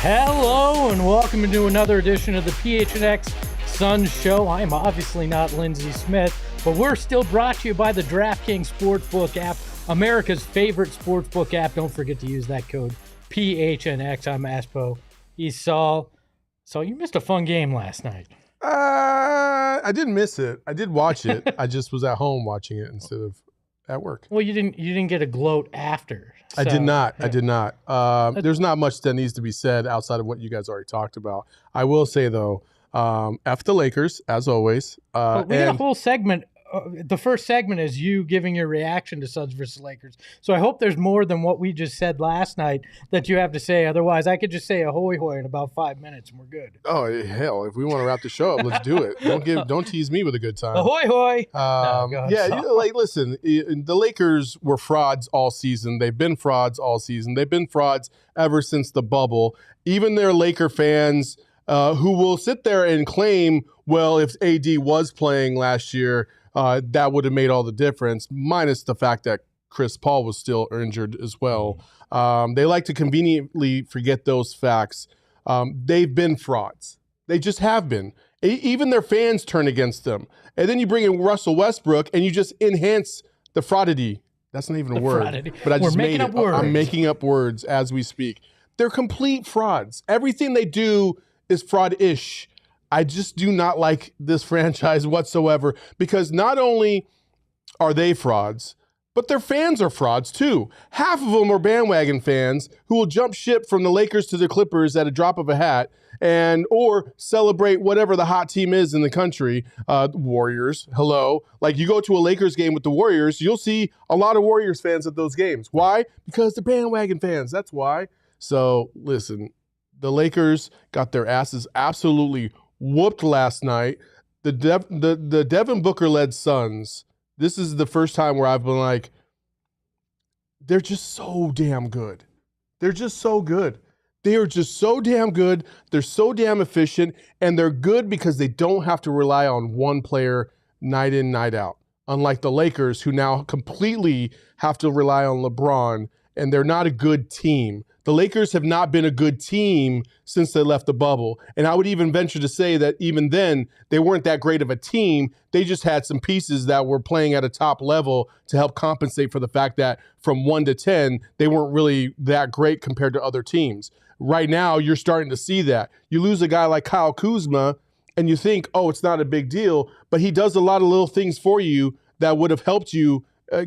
Hello and welcome to another edition of the PHNX Suns Show. I'm obviously not Lindsey Smith, but we're still brought to you by the DraftKings Sportsbook app, America's favorite sportsbook app. Don't forget to use that code PHNX. I'm Espo. He's Saul. So you missed a fun game last night. I didn't miss it. I did watch it. I just was at home watching it instead of at work. Well, you didn't get a gloat after. So, I did not. Yeah. I did not. There's not much that needs to be said outside of what you guys already talked about. I will say, though, F the Lakers, as always. We got a whole segment. The first segment is you giving your reaction to Suns versus Lakers. So I hope there's more than what we just said last night that you have to say. Otherwise, I could just say ahoy hoy in about 5 minutes and we're good. Oh, hell. If we want to wrap the show up, let's do it. Don't tease me with a good time. Ahoy hoy. Listen, the Lakers were frauds all season. They've been frauds all season. They've been frauds ever since the bubble. Even their Laker fans who will sit there and claim, well, if AD was playing last year, that would have made all the difference, minus the fact that Chris Paul was still injured as well. They like to conveniently forget those facts. They've been frauds. They just have been. Even their fans turn against them. And then you bring in Russell Westbrook and you just enhance the fraudity. That's not even a word. Fraudity. But I just made it. I'm making up words as we speak. They're complete frauds. Everything they do is fraud-ish. I just do not like this franchise whatsoever because not only are they frauds, but their fans are frauds too. Half of them are bandwagon fans who will jump ship from the Lakers to the Clippers at a drop of a hat or celebrate whatever the hot team is in the country. Warriors, hello. Like you go to a Lakers game with the Warriors, you'll see a lot of Warriors fans at those games. Why? Because they're bandwagon fans. That's why. So listen, the Lakers got their asses absolutely whooped last night. The Devin Booker led Suns. This is the first time where I've been like, they're just so damn good. They're just so good. They are just so damn good. They're so damn efficient, and they're good because they don't have to rely on one player night in, night out. Unlike the Lakers, who now completely have to rely on LeBron, and they're not a good team. The Lakers have not been a good team since they left the bubble. And I would even venture to say that even then, they weren't that great of a team. They just had some pieces that were playing at a top level to help compensate for the fact that from 1 to 10, they weren't really that great compared to other teams. Right now, you're starting to see that. You lose a guy like Kyle Kuzma, and you think, oh, it's not a big deal, but he does a lot of little things for you that would have helped you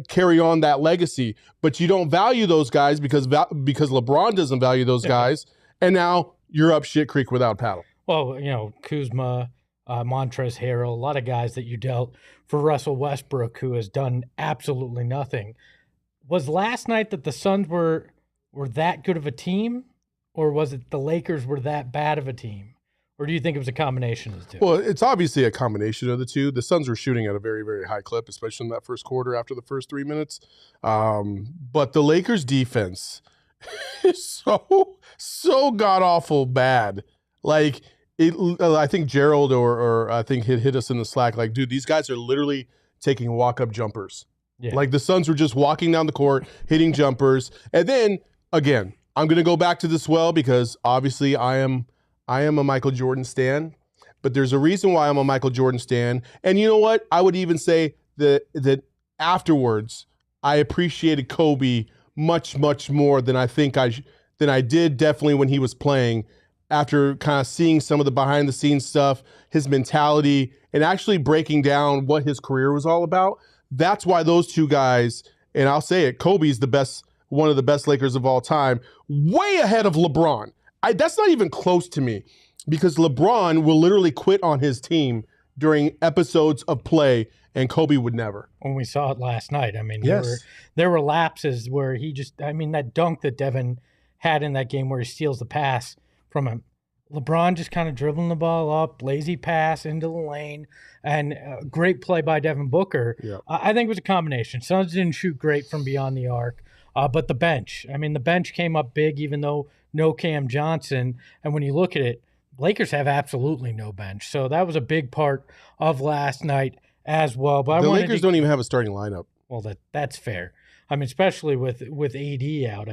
carry on that legacy, but you don't value those guys because LeBron doesn't value those guys, and now you're up shit creek without paddle. Well, Kuzma, Montrezl Harrell, a lot of guys that you dealt for Russell Westbrook, who has done absolutely nothing. Was last night that the Suns were that good of a team, or was it the Lakers were that bad of a team? Or do you think it was a combination of the two? Well, it's obviously a combination of the two. The Suns were shooting at a very, very high clip, especially in that first quarter after the first 3 minutes. But the Lakers' defense is so god-awful bad. Like, I think Gerald or I think hit us in the Slack, like, dude, these guys are literally taking walk-up jumpers. Yeah. Like, the Suns were just walking down the court, hitting jumpers. And then, again, I'm going to go back to this because obviously I am a Michael Jordan stan, but there's a reason why I'm a Michael Jordan stan. And you know what? I would even say that afterwards, I appreciated Kobe much, much more than I did definitely when he was playing. After kind of seeing some of the behind the scenes stuff, his mentality, and actually breaking down what his career was all about. That's why those two guys, and I'll say it, Kobe's one of the best Lakers of all time, way ahead of LeBron. That's not even close to me because LeBron will literally quit on his team during episodes of play, and Kobe would never. When we saw it last night, yes. there were lapses where that dunk that Devin had in that game where he steals the pass from him. LeBron just kind of dribbling the ball up, lazy pass into the lane, and great play by Devin Booker. Yeah. I think it was a combination. Suns didn't shoot great from beyond the arc, but the bench. The bench came up big even though no Cam Johnson. And when you look at it, Lakers have absolutely no bench. So that was a big part of last night as well. But the Lakers don't even have a starting lineup. Well, that's fair. Especially with AD out.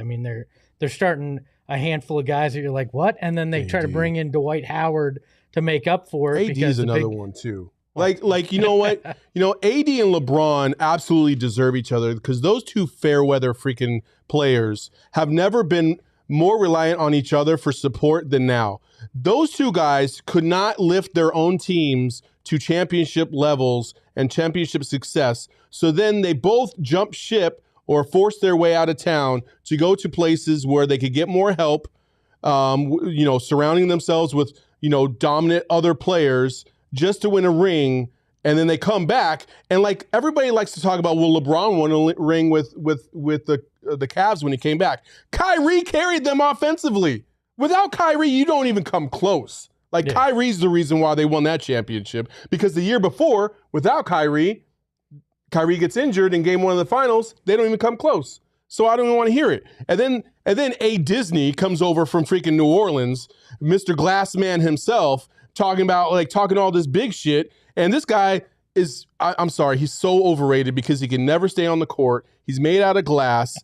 They're starting a handful of guys that you're like, what? And then they try to bring in Dwight Howard to make up for it. AD is another one too. Like you know what? AD and LeBron absolutely deserve each other because those two fair weather freaking players have never been more reliant on each other for support than now. Those two guys could not lift their own teams to championship levels and championship success. So then they both jump ship or force their way out of town to go to places where they could get more help, surrounding themselves with, dominant other players just to win a ring. And then they come back and like everybody likes to talk about, well, LeBron won a ring with the Cavs when he came back. Kyrie carried them offensively. Without Kyrie, you don't even come close. Kyrie's the reason why they won that championship, because the year before, without Kyrie gets injured in game one of the finals. They don't even come close. So I don't even want to hear it. And then A. Disney comes over from freaking New Orleans, Mr. Glassman himself, talking all this big shit. And this guy is, I'm sorry, he's so overrated because he can never stay on the court. He's made out of glass.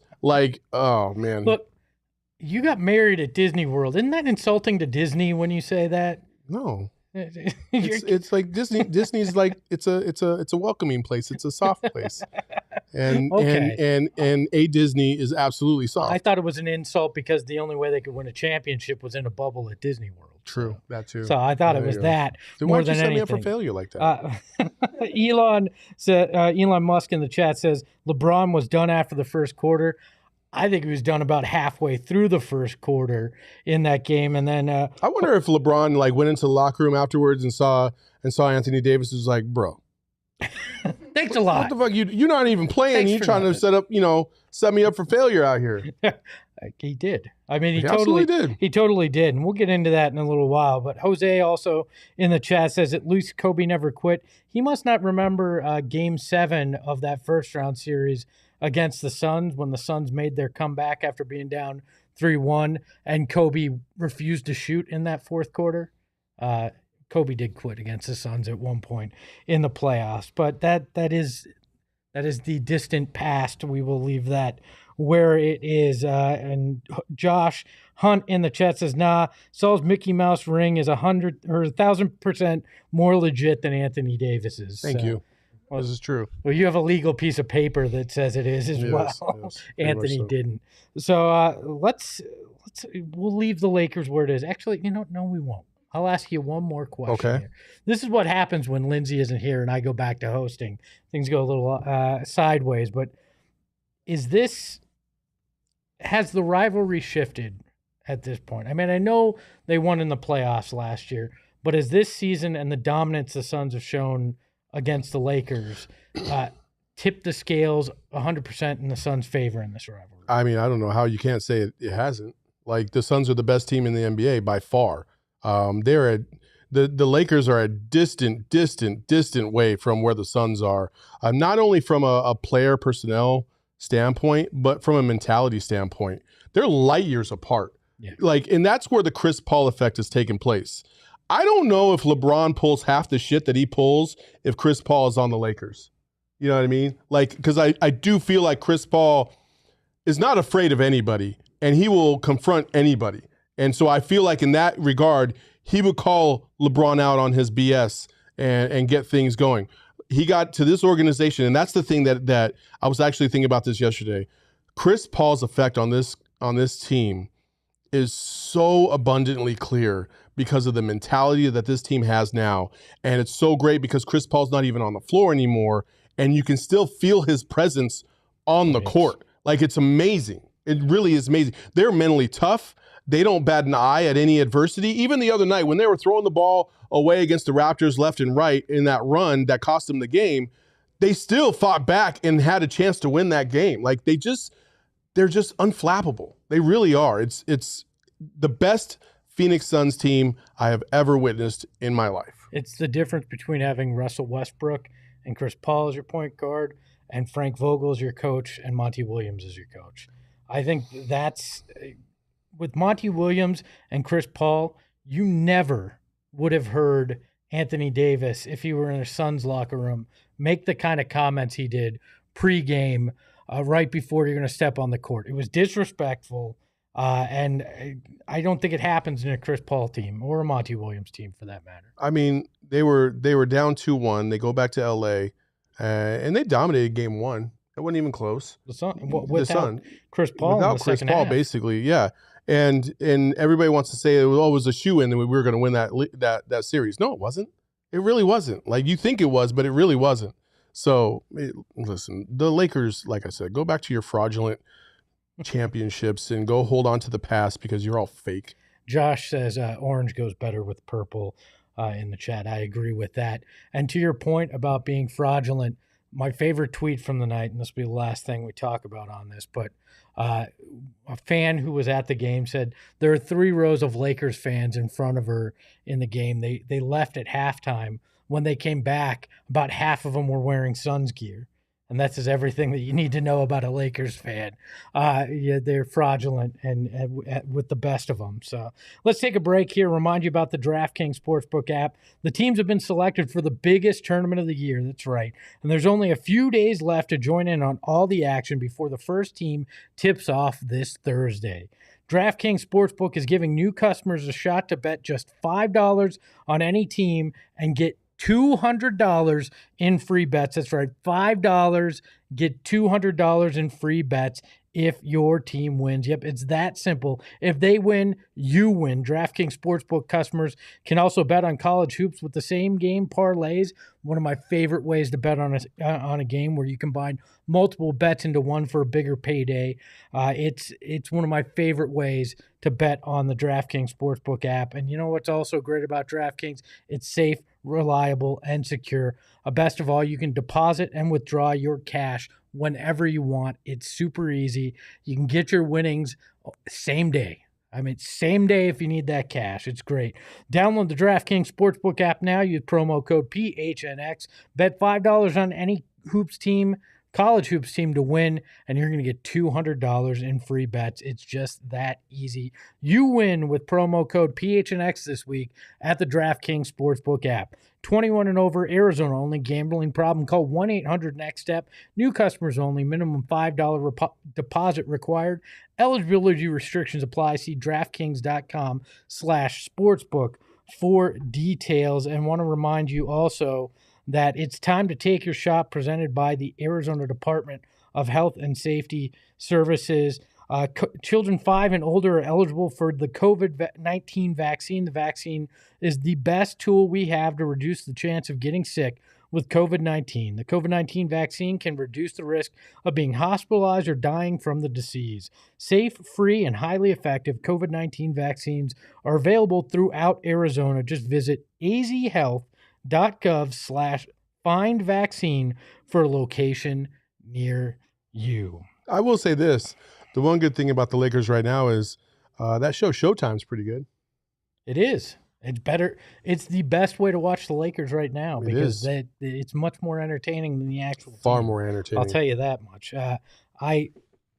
Oh, man. Look, you got married at Disney World. Isn't that insulting to Disney when you say that? No. It's like Disney. Disney's like it's a welcoming place. It's a soft place, and A. Disney is absolutely soft. I thought it was an insult because the only way they could win a championship was in a bubble at Disney World. True, that too. So I thought it was that then more why'd you than set anything. me up for failure like that? Elon Musk in the chat says LeBron was done after the first quarter. I think he was done about halfway through the first quarter in that game, and then I wonder if LeBron went into the locker room afterwards and saw Anthony Davis was like, bro, thanks a lot. What the fuck? You're not even playing. You're trying to set me up for failure out here. He did. I mean, he absolutely did. He totally did, and we'll get into that in a little while. But Jose also in the chat says at least Kobe never quit. He must not remember Game 7 of that first round series against the Suns when the Suns made their comeback after being down 3-1, and Kobe refused to shoot in that fourth quarter. Kobe did quit against the Suns at one point in the playoffs, but that is the distant past. We will leave that where it is. And Josh Hunt in the chat says, nah, Saul's Mickey Mouse ring is 100 or 1,000% more legit than Anthony Davis's. Thank you. Well, this is true. Well, you have a legal piece of paper that says it is as well. Yes, Anthony didn't. So we'll leave the Lakers where it is. Actually, no, we won't. I'll ask you one more question. Okay. Here. This is what happens when Lindsay isn't here and I go back to hosting. Things go a little sideways, but has the rivalry shifted at this point? I mean, I know they won in the playoffs last year, but has this season and the dominance the Suns have shown against the Lakers tipped the scales 100% in the Suns' favor in this rivalry? I mean, I don't know how you can't say it hasn't. The Suns are the best team in the NBA by far. The Lakers are a distant way from where the Suns are, not only from a player personnel standpoint, but from a mentality standpoint. They're light years apart. Yeah. And that's where the Chris Paul effect has taken place. I don't know if LeBron pulls half the shit that he pulls if Chris Paul is on the Lakers. You know what I mean? Because I do feel like Chris Paul is not afraid of anybody, and he will confront anybody. And so I feel like in that regard, he would call LeBron out on his BS and get things going. He got to this organization, and that's the thing that I was actually thinking about this yesterday. Chris Paul's effect on this team is so abundantly clear because of the mentality that this team has now. And it's so great because Chris Paul's not even on the floor anymore, and you can still feel his presence on the court. It's amazing. It really is amazing. They're mentally tough. They don't bat an eye at any adversity. Even the other night when they were throwing the ball away against the Raptors left and right in that run that cost them the game, they still fought back and had a chance to win that game. They're just unflappable. They really are. It's the best Phoenix Suns team I have ever witnessed in my life. It's the difference between having Russell Westbrook and Chris Paul as your point guard and Frank Vogel as your coach and Monty Williams as your coach. I think that's with Monty Williams and Chris Paul, you never would have heard Anthony Davis, if he were in a Suns locker room, make the kind of comments he did pregame right before you're going to step on the court. It was disrespectful. And I don't think it happens in a Chris Paul team or a Monty Williams team for that matter. I mean, they were down 2-1. They go back to LA, and they dominated game one. It wasn't even close. The Sun, The without Sun, Chris Paul, without in the Chris second Paul, half. basically, yeah. And everybody wants to say it was a shoe-in and we were going to win that series. No, it wasn't. It really wasn't. Like you think it was, but it really wasn't. So listen, the Lakers, like I said, go back to your fraudulent championships and go hold on to the past because you're all fake. Josh says orange goes better with purple in the chat. I agree with that. And to your point about being fraudulent, my favorite tweet from the night, and this will be the last thing we talk about on this, but a fan who was at the game said there are 3 rows of Lakers fans in front of her in the game. They left at halftime. When they came back, about half of them were wearing Suns gear. And that says everything that you need to know about a Lakers fan. Yeah, they're fraudulent and with the best of them. So let's take a break here. Remind you about the DraftKings Sportsbook app. The teams have been selected for the biggest tournament of the year. That's right. And there's only a few days left to join in on all the action before the first team tips off this Thursday. DraftKings Sportsbook is giving new customers a shot to bet just $5 on any team and get $200 in free bets. That's right. $5, get $200 in free bets if your team wins. Yep, it's that simple. If they win, you win. DraftKings Sportsbook customers can also bet on college hoops with the same game parlays. One of my favorite ways to bet on a game where you combine multiple bets into one for a bigger payday. It's one of my favorite ways to bet on the DraftKings Sportsbook app. And you know what's also great about DraftKings? It's safe, reliable, and secure. Best of all, you can deposit and withdraw your cash whenever you want. It's super easy. You can get your winnings same day. I mean, same day if you need that cash. It's great. Download the DraftKings Sportsbook app now. Use promo code PHNX. Bet $5 on any hoops team, college hoops team to win, and you're going to get $200 in free bets. It's just that easy. You win with promo code PHNX this week at the DraftKings Sportsbook app. 21 and over, Arizona only. Gambling problem? Call 1-800-NEXT-STEP. New customers only. Minimum $5 deposit required. Eligibility restrictions apply. See DraftKings.com/sportsbook for details. And want to remind you also that it's time to take your shot, presented by the Arizona Department of Health and Safety Services. Children 5 and older are eligible for the COVID-19 vaccine. The vaccine is the best tool we have to reduce the chance of getting sick with COVID-19. The COVID-19 vaccine can reduce the risk of being hospitalized or dying from the disease. Safe, free, and highly effective COVID-19 vaccines are available throughout Arizona. Just visit azhealth.gov/findvaccine for a location near you. I will say this. The one good thing about the Lakers right now is that show Showtime's pretty good. It is. It's better. It's the best way to watch the Lakers right now because it's much more entertaining than the actual Far team. more entertaining. I'll tell you that much. I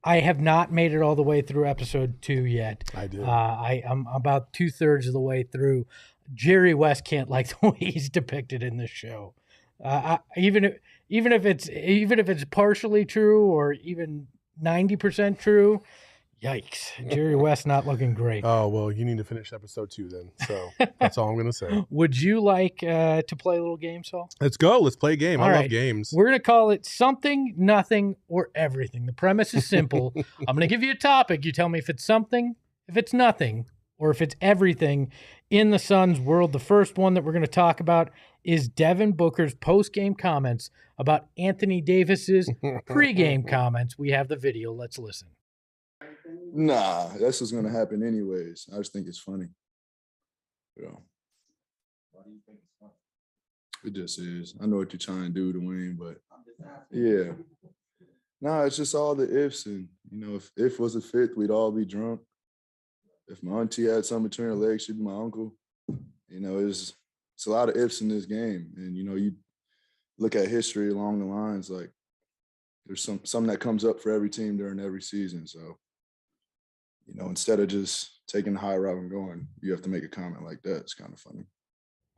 have not made it all the way through episode 2 yet. I did. I'm about 2/3 of the way through. Jerry West can't like the way he's depicted in this show. Even if it's partially true or even 90% true, yikes. Jerry West not looking great. Oh, well, you need to finish episode 2 then. So that's all I'm going to say. Would you like to play a little game, Saul? Let's go. Let's play a game. All I right. love games. We're going to call it something, nothing, or everything. The premise is simple. I'm going to give you a topic. You tell me if it's something, if it's nothing, or if it's everything in the Suns world. The first one that we're going to talk about is Devin Booker's post-game comments about Anthony Davis's pre-game comments. We have the video. Let's listen. Nah, that's what's gonna happen anyways. I just think it's funny. Yeah. Why do you think it's funny? It just is. I know what you're trying to do to win, but yeah. Nah, it's just all the ifs, and if was a fifth, we'd all be drunk. If my auntie had something between her legs, she'd be my uncle. It's a lot of ifs in this game, and you look at history along the lines, like there's something that comes up for every team during every season. So, instead of just taking the high route and going, you have to make a comment like that. It's kind of funny.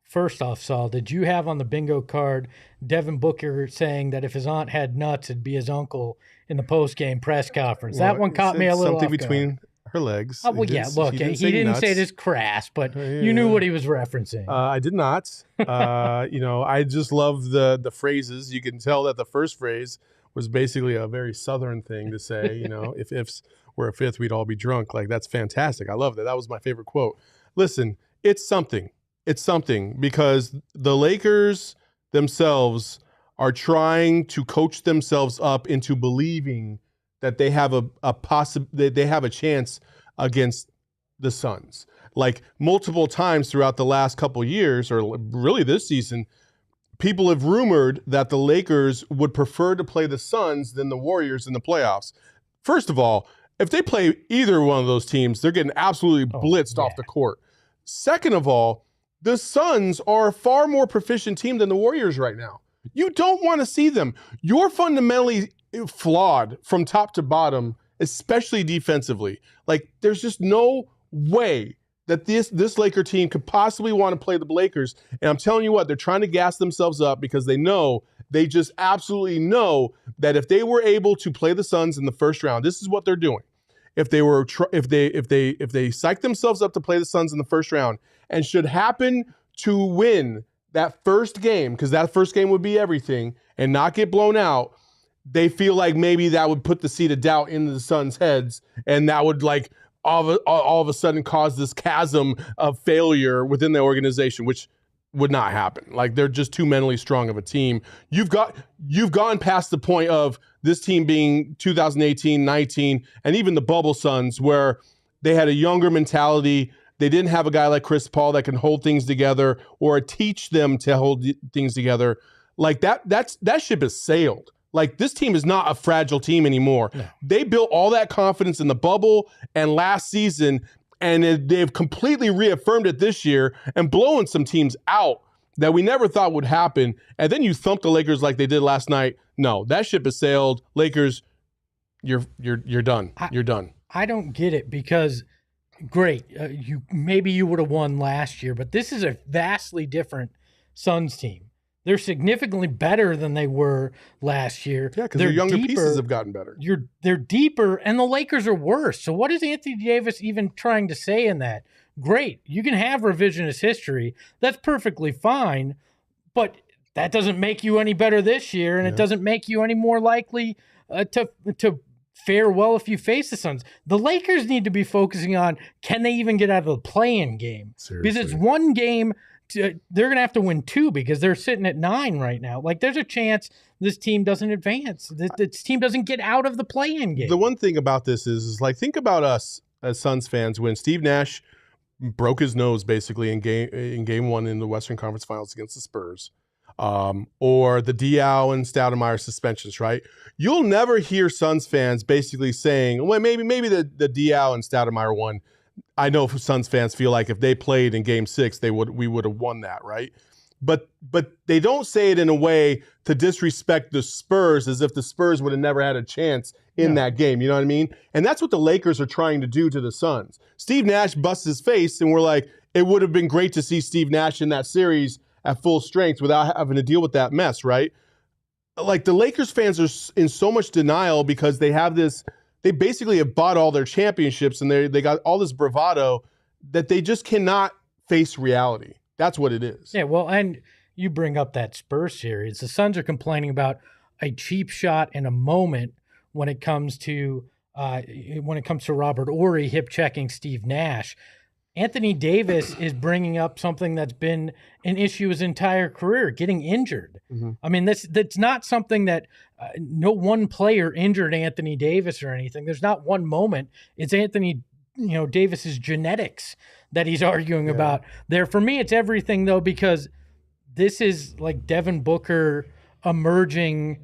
First off, Saul, did you have on the bingo card Devin Booker saying that if his aunt had nuts, it'd be his uncle in the post-game press conference? That one caught me a little something off guard. between her legs. Oh, well, He yeah, didn't- look, he didn't say nuts. this crass, but Yeah. you knew what he was referencing. I did not. I just love the phrases. You can tell that the first phrase was basically a very Southern thing to say. If ifs were a fifth, we'd all be drunk. Like, that's fantastic. I love that. That was my favorite quote. Listen, it's something. It's something because the Lakers themselves are trying to coach themselves up into believing that they have they have a chance against the Suns. Like, multiple times throughout the last couple years, or really this season, people have rumored that the Lakers would prefer to play the Suns than the Warriors in the playoffs. First of all, if they play either one of those teams, they're getting absolutely blitzed off the court. Second of all, the Suns are a far more proficient team than the Warriors right now. You don't want to see them. You're fundamentally flawed from top to bottom, especially defensively. Like, there's just no way that this Laker team could possibly want to play the Lakers. And I'm telling you what, they're trying to gas themselves up because they just absolutely know that if they were able to play the Suns in the first round, this is what they're doing. If they psych themselves up to play the Suns in the first round and should happen to win that first game, because that first game would be everything, and not get blown out, they feel like maybe that would put the seed of doubt into the Suns' heads, and that would all of a sudden cause this chasm of failure within the organization, which would not happen. Like, they're just too mentally strong of a team. You've gone past the point of this team being 2018, 19, and even the bubble Suns, where they had a younger mentality. They didn't have a guy like Chris Paul that can hold things together or teach them to hold things together. Like, that ship has sailed. Like, this team is not a fragile team anymore. No. They built all that confidence in the bubble and last season, and they've completely reaffirmed it this year and blowing some teams out that we never thought would happen. And then you thump the Lakers like they did last night. No, that ship has sailed. Lakers, you're done. You're done. I don't get it because, great, maybe you would have won last year, but this is a vastly different Suns team. They're significantly better than they were last year. Yeah, because their younger pieces have gotten better. They're deeper, and the Lakers are worse. So what is Anthony Davis even trying to say in that? Great, you can have revisionist history. That's perfectly fine, but that doesn't make you any better this year, and it doesn't make you any more likely to fare well if you face the Suns. The Lakers need to be focusing on, can they even get out of the play-in game? Seriously. Because it's one game. They're going to have to win 2 because they're sitting at 9 right now. Like, there's a chance this team doesn't advance. This team doesn't get out of the play-in game. The one thing about this is like, think about us as Suns fans when Steve Nash broke his nose basically in game 1 in the Western Conference Finals against the Spurs, or the Diaw and Stoudemire suspensions, right? You'll never hear Suns fans basically saying, well, maybe the Diaw and Stoudemire one. I know Suns fans feel like if they played in Game 6, we would have won that, right? But they don't say it in a way to disrespect the Spurs, as if the Spurs would have never had a chance in that game. You know what I mean? And that's what the Lakers are trying to do to the Suns. Steve Nash busts his face, and we're like, it would have been great to see Steve Nash in that series at full strength without having to deal with that mess, right? Like, the Lakers fans are in so much denial because they have this. They basically have bought all their championships, and they got all this bravado that they just cannot face reality. That's what it is. Yeah, well, and you bring up that Spurs series. The Suns are complaining about a cheap shot in a moment when it comes to Robert Horry hip checking Steve Nash. Anthony Davis is bringing up something that's been an issue his entire career, getting injured. Mm-hmm. I mean, that's not something that no one player injured Anthony Davis or anything. There's not one moment. It's Anthony, Davis's genetics that he's arguing about there. For me, it's everything, though, because this is like Devin Booker emerging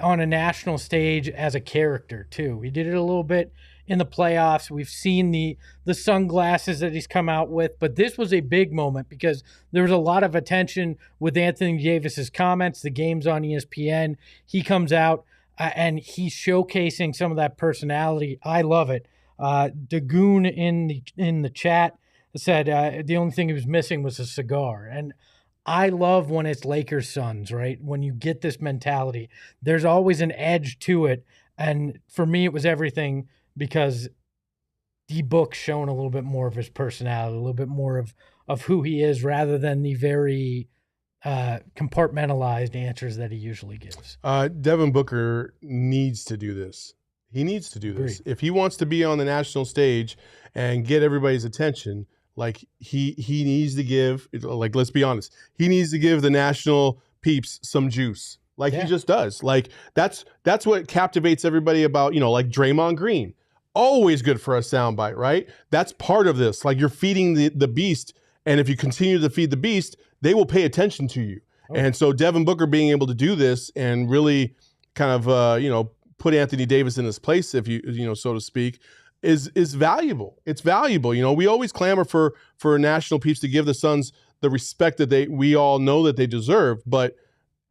on a national stage as a character, too. He did it a little bit in the playoffs. We've seen the sunglasses that he's come out with, but this was a big moment because there was a lot of attention with Anthony Davis's comments. The game's on ESPN. He comes out and he's showcasing some of that personality. I love it. Dagoon in the chat said the only thing he was missing was a cigar. And I love when it's Lakers Suns, right? When you get this mentality, there's always an edge to it. And for me, it was everything because D-Book showing a little bit more of his personality, a little bit more of who he is, rather than the very compartmentalized answers that he usually gives. Devin Booker needs to do this. He needs to do this. If he wants to be on the national stage and get everybody's attention, like he needs to give, like, let's be honest, he needs to give the national peeps some juice. Like he just does. Like that's what captivates everybody about, like Draymond Green. Always good for a soundbite, right? That's part of this. Like you're feeding the beast, and if you continue to feed the beast, they will pay attention to you. And so Devin Booker being able to do this and really kind of put Anthony Davis in his place, if you so to speak, is valuable. It's valuable. We always clamor for national peeps to give the Suns the respect that we all know that they deserve, but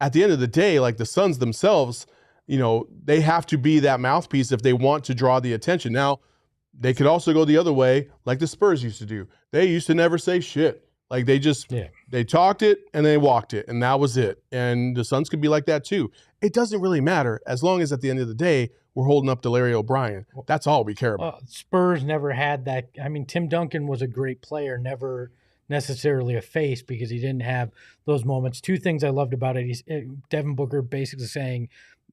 at the end of the day, like the Suns themselves, they have to be that mouthpiece if they want to draw the attention. Now, they could also go the other way, like the Spurs used to do. They used to never say shit. Like they just they talked it and they walked it, and that was it. And the Suns could be like that too. It doesn't really matter as long as at the end of the day we're holding up to Larry O'Brien. That's all we care about. Spurs never had that. I mean, Tim Duncan was a great player, never necessarily a face because he didn't have those moments. Two things I loved about it. Devin Booker basically saying,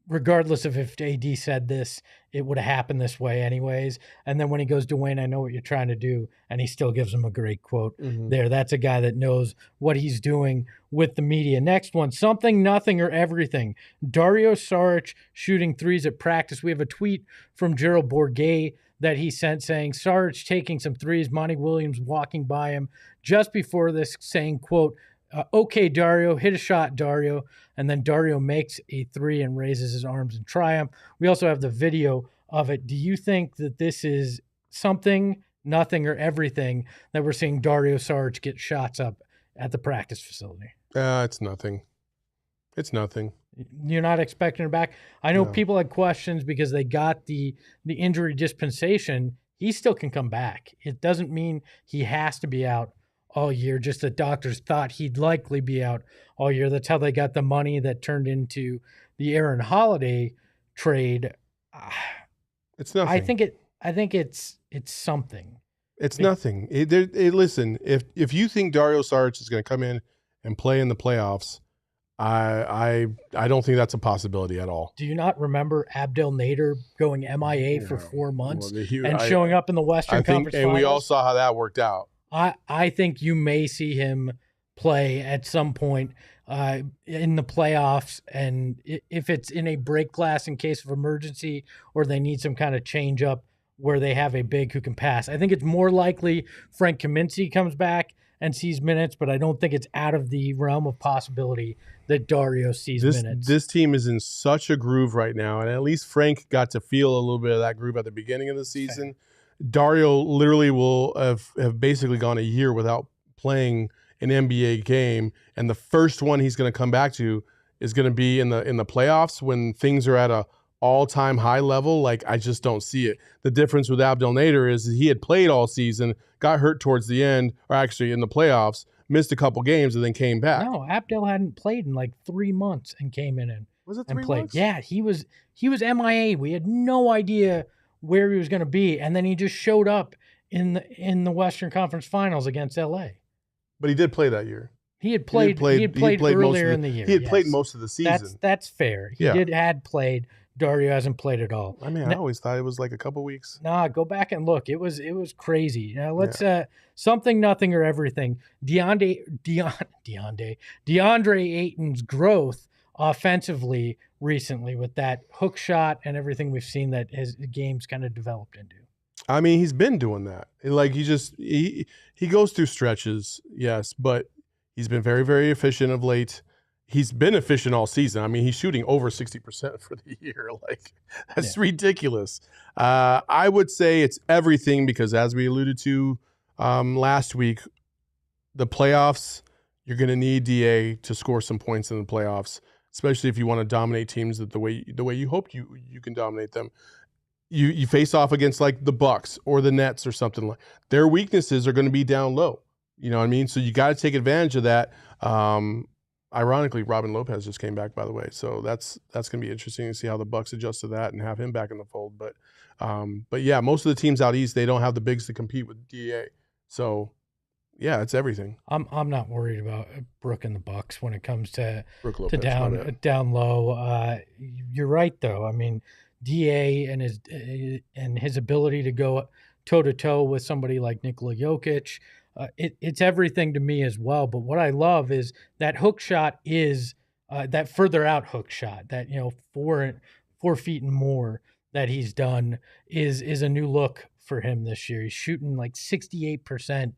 regardless of if AD said this, it would have happened this way anyways. And then when he goes, Dwayne, I know what you're trying to do. And he still gives him a great quote there. That's a guy that knows what he's doing with the media. Next one, something, nothing, or everything. Dario Saric shooting threes at practice. We have a tweet from Gerald Bourguet that he sent saying, Saric taking some threes, Monty Williams walking by him just before this saying, quote, okay, Dario, hit a shot, Dario. And then Dario makes a three and raises his arms in triumph. We also have the video of it. Do you think that this is something, nothing, or everything that we're seeing Dario Saric get shots up at the practice facility? It's nothing. It's nothing. You're not expecting her back? I know people had questions because they got the injury dispensation. He still can come back. It doesn't mean he has to be out all year, just that doctors thought he'd likely be out all year. That's how they got the money that turned into the Aaron Holiday trade. It's nothing. I think it's something. It's nothing. Listen, if you think Dario Saric is going to come in and play in the playoffs, I don't think that's a possibility at all. Do you not remember Abdel Nader going MIA for 4 months and showing up in the Western Conference Finals? And we all saw how that worked out. I think you may see him play at some point in the playoffs, and if it's in a break glass in case of emergency or they need some kind of change up where they have a big who can pass. I think it's more likely Frank Kaminsky comes back and sees minutes, but I don't think it's out of the realm of possibility that Dario sees minutes. This team is in such a groove right now, and at least Frank got to feel a little bit of that groove at the beginning of the season. Okay. Dario literally will have basically gone a year without playing an NBA game, and the first one he's going to come back to is going to be in the playoffs when things are at a all-time high level. Like, I just don't see it. The difference with Abdel Nader is he had played all season, got hurt towards the end, or actually in the playoffs, missed a couple games, and then came back. No, Abdel hadn't played in like 3 months and came in and was it 3 played. months? Yeah, he was MIA. We had no idea where he was going to be, and then he just showed up in the Western Conference Finals against LA. But he did play that year. He had played earlier in the year. He had played most of the season. That's fair. He had played. Dario hasn't played at all. I mean, I always thought it was like a couple weeks. Nah, go back and look. It was crazy. Now let's something, nothing, or everything. DeAndre Ayton's growth offensively recently with that hook shot and everything we've seen that his game's kind of developed into. I mean, he's been doing that. Like he goes through stretches, yes, but he's been very, very efficient of late. He's been efficient all season. I mean, he's shooting over 60% for the year. Like, that's ridiculous. I would say it's everything because, as we alluded to last week, the playoffs, you're going to need DA to score some points in the playoffs, especially if you want to dominate teams the way you hope you can dominate them. You face off against like the Bucks or the Nets or something like. Their weaknesses are going to be down low. You know what I mean? So you got to take advantage of that. Ironically, Robin Lopez just came back, by the way, so that's going to be interesting to see how the Bucks adjust to that and have him back in the fold. But yeah, most of the teams out east, they don't have the bigs to compete with DA. So yeah, it's everything. I'm not worried about Brooke and the Bucks when it comes to Brooke Lopez, my bad. down low. You're right though. I mean, DA and his ability to go toe to toe with somebody like Nikola Jokic, it's everything to me as well. But what I love is that hook shot is that further out hook shot that 4 feet and more that he's done is a new look for him this year. He's shooting like 68%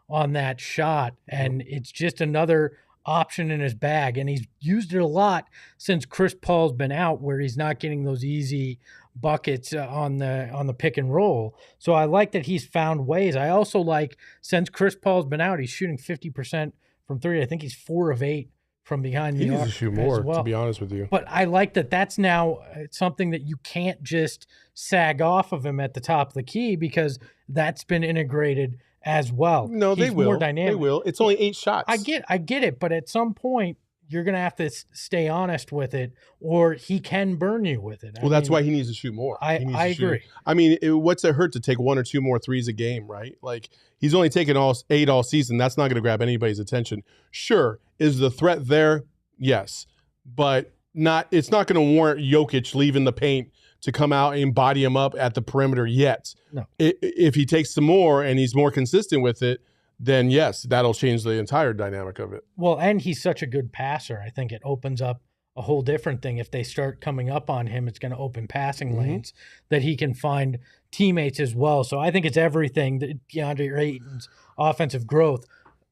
on that shot, and it's just another option in his bag, and he's used it a lot since Chris Paul's been out, where he's not getting those easy buckets on the pick and roll. So I like that he's found ways. I also like, since Chris Paul's been out, he's shooting 50% from three. I think he's 4 of 8 from behind the arc. He needs to shoot more, to be honest with you. But I like that that's now something that you can't just sag off of him at the top of the key, because that's been integrated as well. No, He's they will. more dynamic. They will. It's only 8 shots. I get it, but at some point you're going to have to stay honest with it, or he can burn you with it. Well, that's why he needs to shoot more. I agree. I mean, what's it hurt to take 1 or 2 more threes a game, right? Like, he's only taken 8 all season. That's not going to grab anybody's attention. Sure, is the threat there? Yes, but it's not going to warrant Jokic leaving the paint to come out and body him up at the perimeter yet. No. If he takes some more and he's more consistent with it, then yes, that'll change the entire dynamic of it. Well, and he's such a good passer. I think it opens up a whole different thing. If they start coming up on him, it's going to open passing lanes that he can find teammates as well. So I think it's everything that DeAndre Ayton's offensive growth.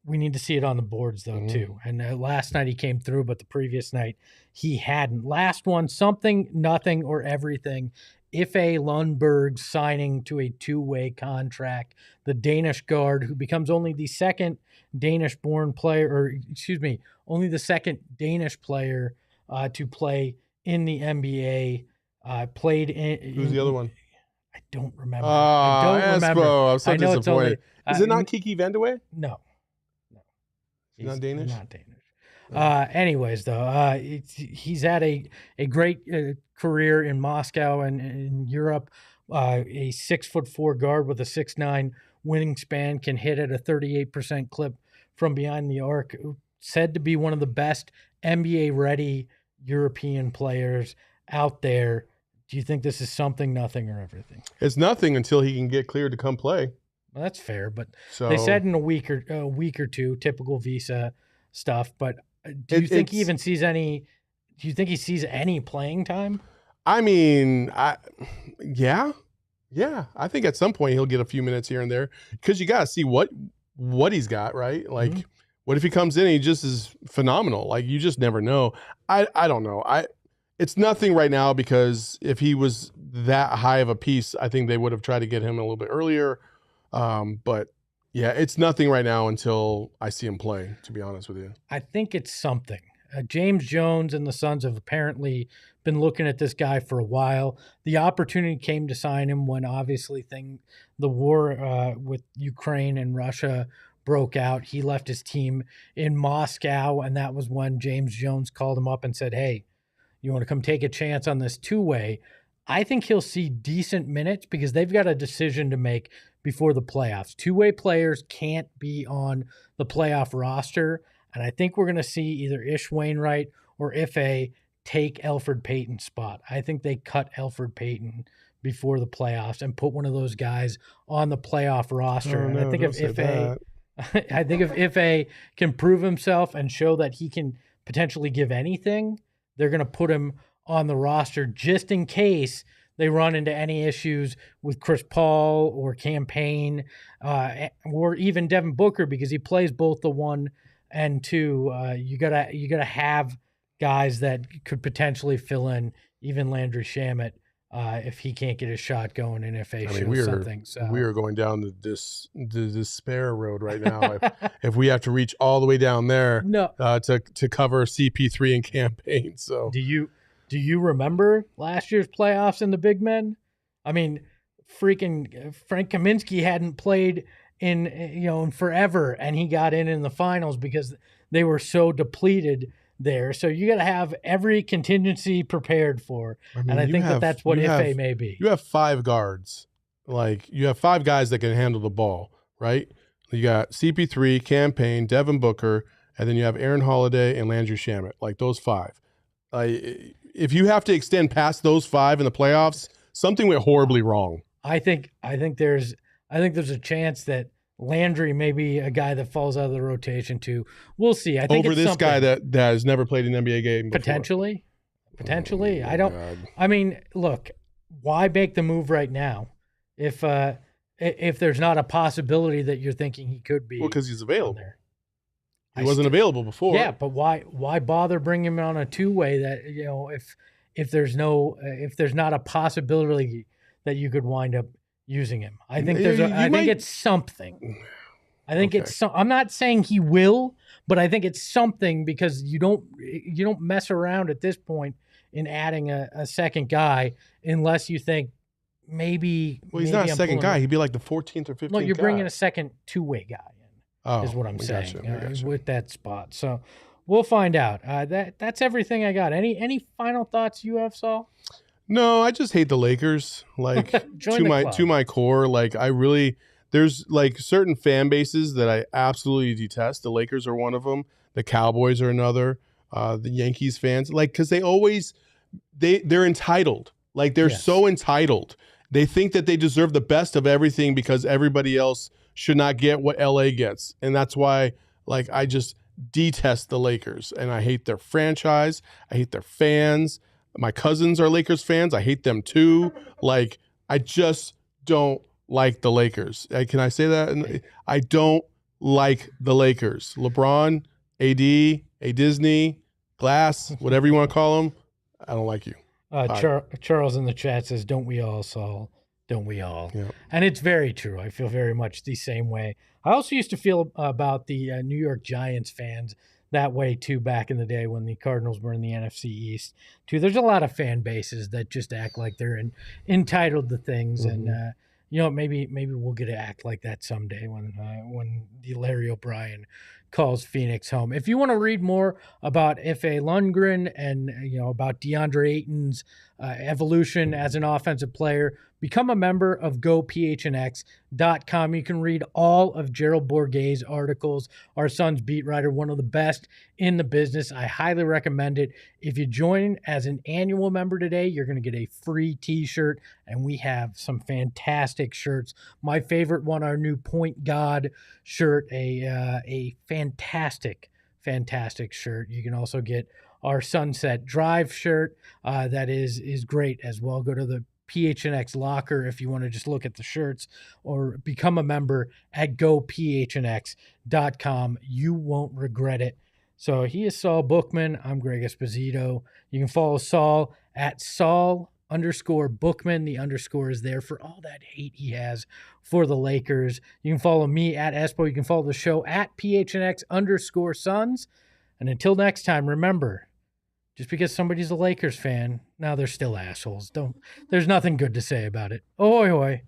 We need to see it on the boards, though, too. And last night he came through, but the previous night he hadn't. Last one, something, nothing, or everything. Ife Lundberg signing to a 2-way contract. The Danish guard, who becomes only the second Danish-born player, only the second Danish player to play in the NBA. Played in. Who's the other one? I don't remember. I don't remember. I'm so disappointed. It's only, is it not Kiki Vandeweghe? No. He's not Danish? Not Danish. Anyways, though, he's had a great career in Moscow and in Europe. A 6'4" guard with a 6'9" wingspan, can hit at a 38% clip from behind the arc. Said to be one of the best NBA-ready European players out there. Do you think this is something, nothing, or everything? It's nothing until he can get cleared to come play. Well, that's fair, but they said in a week or two, typical visa stuff. But do you think he even sees any? Do you think he sees any playing time? I mean, yeah. I think at some point he'll get a few minutes here and there, because you got to see what he's got, right? Like, what if he comes in and he just is phenomenal? Like, you just never know. I don't know. It's nothing right now, because if he was that high of a piece, I think they would have tried to get him a little bit earlier. But yeah, it's nothing right now until I see him play, to be honest with you. I think it's something. James Jones and the Suns have apparently been looking at this guy for a while. The opportunity came to sign him when obviously the war with Ukraine and Russia broke out. He left his team in Moscow, and that was when James Jones called him up and said, hey, you want to come take a chance on this 2-way? I think he'll see decent minutes, because they've got a decision to make before the playoffs. 2-way players can't be on the playoff roster, and I think we're going to see either Ish Wainwright or Ife take Elfrid Payton's spot. I think they cut Elfrid Payton before the playoffs and put one of those guys on the playoff roster. And I think if Ife can prove himself and show that he can potentially give anything, they're going to put him on the roster just in case they run into any issues with Chris Paul or Campaign or even Devin Booker, because he plays both the 1 and 2. You gotta have guys that could potentially fill in, even Landry Shamet, if he can't get his shot going, and if we are going down the despair road right now. if we have to reach all the way down there to cover CP3 and Campaign. So do you remember last year's playoffs in the big men? I mean, freaking Frank Kaminsky hadn't played in forever, and he got in the finals because they were so depleted there. So you got to have every contingency prepared for. I mean, and I think that's what Ife may be. You have 5 guards. Like, you have 5 guys that can handle the ball, right? You got CP3, Campaign, Devin Booker, and then you have Aaron Holiday and Landry Shamet. Like, those 5. If you have to extend past those 5 in the playoffs, something went horribly wrong. I think there's a chance that Landry may be a guy that falls out of the rotation too. We'll see. I think over it's this something. guy that has never played an NBA game before. Potentially. Oh, I don't. God. I mean, look, why make the move right now if there's not a possibility that you're thinking he could be? Well, because he's available. There. He wasn't available before. Yeah, but why bother bringing him on a 2-way that, you know, if there's not a possibility that you could wind up using him? I think I think it's something. I think it's I'm not saying he will, but I think it's something, because you don't mess around at this point in adding a second guy unless you think maybe. Well, he's not a second guy. He'd be like the 14th or 15th. No, you're guy. bringing a second 2-way guy in, is what I'm saying with that spot. So we'll find out. That's everything I got. Any final thoughts you have, Saul? No, I just hate the Lakers. Like to my core. Like, there's like certain fan bases that I absolutely detest. The Lakers are one of them. The Cowboys are another. The Yankees fans, like, because they're entitled. Like, they're so entitled. They think that they deserve the best of everything because everybody else should not get what LA gets. And that's why, like, I just detest the Lakers, and I hate their franchise. I hate their fans. My cousins are Lakers fans. I hate them too. Like, I just don't like the Lakers. Can I say that? I don't like the Lakers. LeBron, AD, A Disney, Glass, whatever you want to call them. I don't like you. Charles in the chat says, "Don't we all, Saul? Don't we all?" Yeah. And it's very true. I feel very much the same way. I also used to feel about the New York Giants fans that way too, back in the day when the Cardinals were in the NFC East too. There's a lot of fan bases that just act like they're entitled to things, and you know, maybe we'll get to act like that someday when the Larry O'Brien calls Phoenix home. If you want to read more about F.A. Lundgren and, you know, about DeAndre Ayton's evolution as an offensive player, become a member of GoPHNX.com. You can read all of Gerald Bourguet's articles, our son's beat writer, one of the best in the business. I highly recommend it. If you join as an annual member today, you're going to get a free t-shirt, and we have some fantastic shirts. My favorite one, our new Point God shirt, a fantastic shirt. You can also get our Sunset Drive shirt. That is great as well. Go to the PHNX locker if you want to just look at the shirts, or become a member at GoPHNX.com. You won't regret it. So he is Saul Bookman. I'm Greg Esposito. You can follow Saul at Saul_Bookman. The underscore is there for all that hate he has for the Lakers. You can follow me at Espo. You can follow the show at PHNX_Suns. And until next time, remember, just because somebody's a Lakers fan, now they're still assholes. There's nothing good to say about it. Ahoy, hoy.